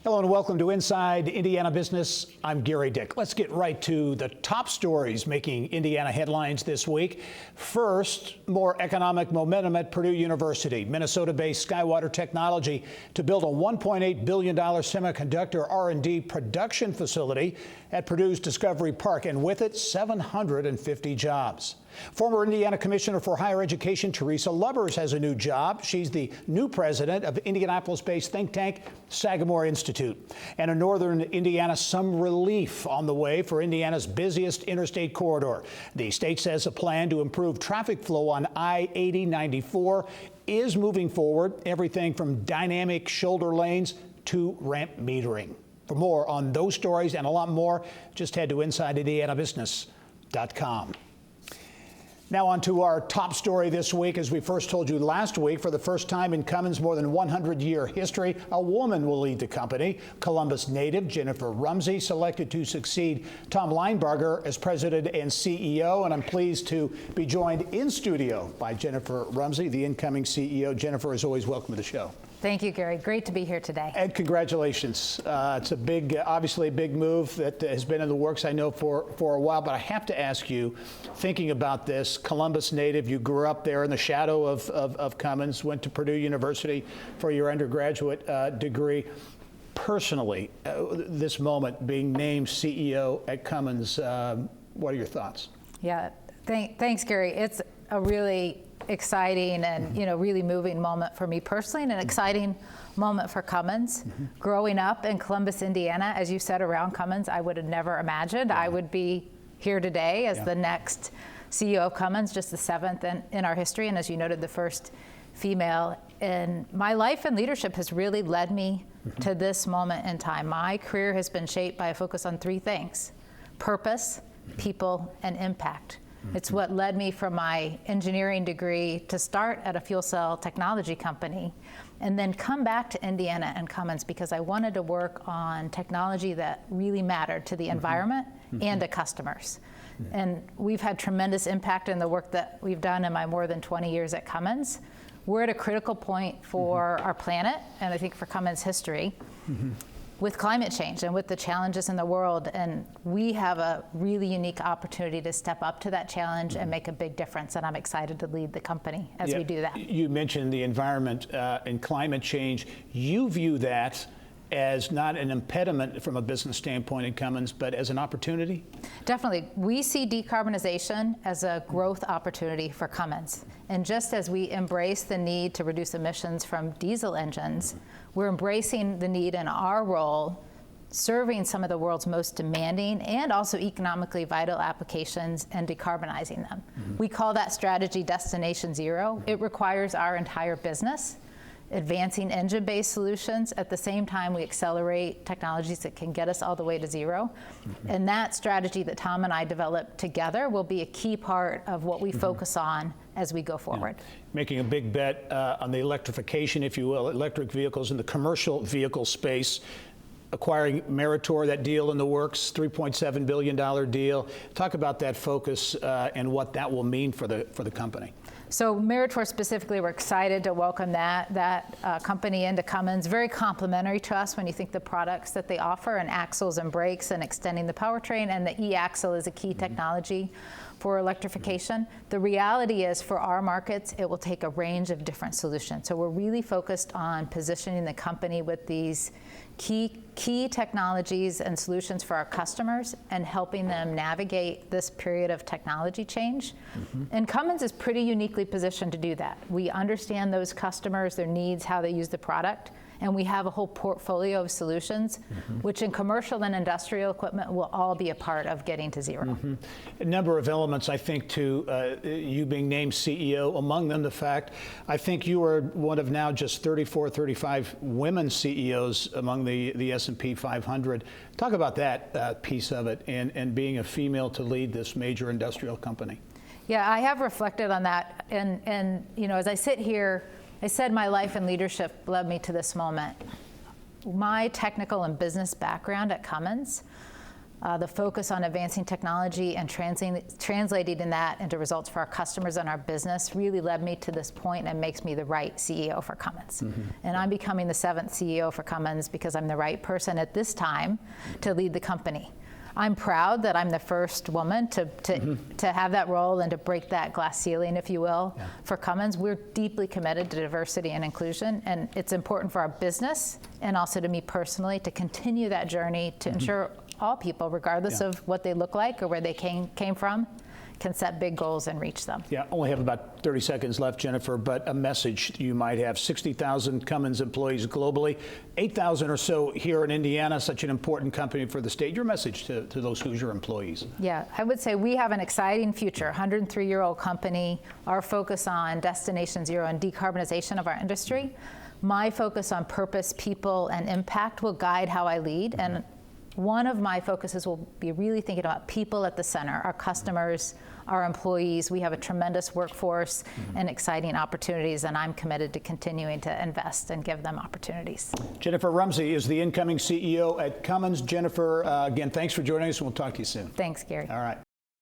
Hello and welcome to Inside Indiana Business. I'm Gerry Dick. Let's get right to the top stories making Indiana headlines this week. First, more economic momentum at Purdue University. Minnesota-based Skywater Technology to build a $1.8 billion semiconductor R&D production facility at Purdue's Discovery Park, and with it, 750 jobs. Former Indiana Commissioner for Higher Education Teresa Lubbers has a new job. She's the new president of Indianapolis-based think tank Sagamore Institute. And in northern Indiana, some relief on the way for Indiana's busiest interstate corridor. The state says a plan to improve traffic flow on I-80/94 is moving forward, everything from dynamic shoulder lanes to ramp metering. For more on those stories and a lot more, just head to InsideIndianaBusiness.com. Now on to our top story this week. As we first told you last week, for the first time in Cummins' more than 100-year history, a woman will lead the company. Columbus native Jennifer Rumsey selected to succeed Tom Linebarger as president and CEO, and I'm pleased to be joined in studio by Jennifer Rumsey, the incoming CEO. Jennifer, as always, welcome to the show. Thank you, Gerry. Great to be here today. And congratulations. It's a big, obviously a big move that has been in the works, I know, for a while. But I have to ask you, thinking about this, Columbus native, you grew up there in the shadow of Cummins, went to Purdue University for your undergraduate degree. Personally, this moment, being named CEO at Cummins, what are your thoughts? Yeah, thanks, Gerry. It's a really exciting and really moving moment for me personally, and an exciting moment for Cummins. Growing up in Columbus, Indiana, as you said, around Cummins, I would have never imagined I would be here today as the next CEO of Cummins, just the 7th in our history, and as you noted, the first female. And my life and leadership has really led me to this moment in time. My career has been shaped by a focus on 3 things: purpose, people, and impact. It's what led me from my engineering degree to start at a fuel cell technology company and then come back to Indiana and Cummins because I wanted to work on technology that really mattered to the environment and to customers. And we've had tremendous impact in the work that we've done in my more than 20 years at Cummins. We're at a critical point for our planet, and I think for Cummins history, with climate change and with the challenges in the world, and we have a really unique opportunity to step up to that challenge and make a big difference, and I'm excited to lead the company as we do that. You mentioned the environment and climate change. You view that as not an impediment from a business standpoint in Cummins, but as an opportunity? Definitely. We see decarbonization as a growth opportunity for Cummins. And just as we embrace the need to reduce emissions from diesel engines, we're embracing the need in our role serving some of the world's most demanding and also economically vital applications and decarbonizing them. We call that strategy Destination Zero. It requires our entire business advancing engine-based solutions. At the same time, we accelerate technologies that can get us all the way to zero. And that strategy that Tom and I developed together will be a key part of what we focus on as we go forward. Making a big bet on the electrification, if you will, electric vehicles in the commercial vehicle space. Acquiring Meritor, that deal in the works, $3.7 billion deal. Talk about that focus and what that will mean for the company. So Meritor specifically, we're excited to welcome that company into Cummins. Very complementary to us when you think the products that they offer, and axles and brakes and extending the powertrain, and the e-axle is a key technology for electrification. The reality is, for our markets, it will take a range of different solutions. So we're really focused on positioning the company with these key technologies and solutions for our customers and helping them navigate this period of technology change. And Cummins is pretty uniquely positioned to do that. We understand those customers, their needs, how they use the product, and we have a whole portfolio of solutions, which in commercial and industrial equipment will all be a part of getting to zero. A number of elements, I think, to you being named CEO, among them the fact, I think you are one of now just 34, 35 women CEOs among the S&P 500. Talk about that piece of it and being a female to lead this major industrial company. Yeah, I have reflected on that, and as I sit here, I said my life and leadership led me to this moment. My technical and business background at Cummins the focus on advancing technology and translating that into results for our customers and our business really led me to this point and makes me the right CEO for Cummins. And I'm becoming the 7th CEO for Cummins because I'm the right person at this time to lead the company. I'm proud that I'm the first woman to have that role and to break that glass ceiling, if you will, for Cummins. We're deeply committed to diversity and inclusion, and it's important for our business and also to me personally to continue that journey to ensure all people, regardless of what they look like or where they came from, can set big goals and reach them. Yeah, only have about 30 seconds left, Jennifer, but a message you might have. 60,000 Cummins employees globally, 8,000 or so here in Indiana, such an important company for the state. Your message to those Hoosier employees. Yeah, I would say we have an exciting future, 103-year-old company, our focus on Destination Zero and decarbonization of our industry. My focus on purpose, people, and impact will guide how I lead, and one of my focuses will be really thinking about people at the center, our customers, our employees. We have a tremendous workforce and exciting opportunities, and I'm committed to continuing to invest and give them opportunities. Jennifer Rumsey is the incoming CEO at Cummins. Jennifer, again, thanks for joining us, and we'll talk to you soon. Thanks, Gary. All right.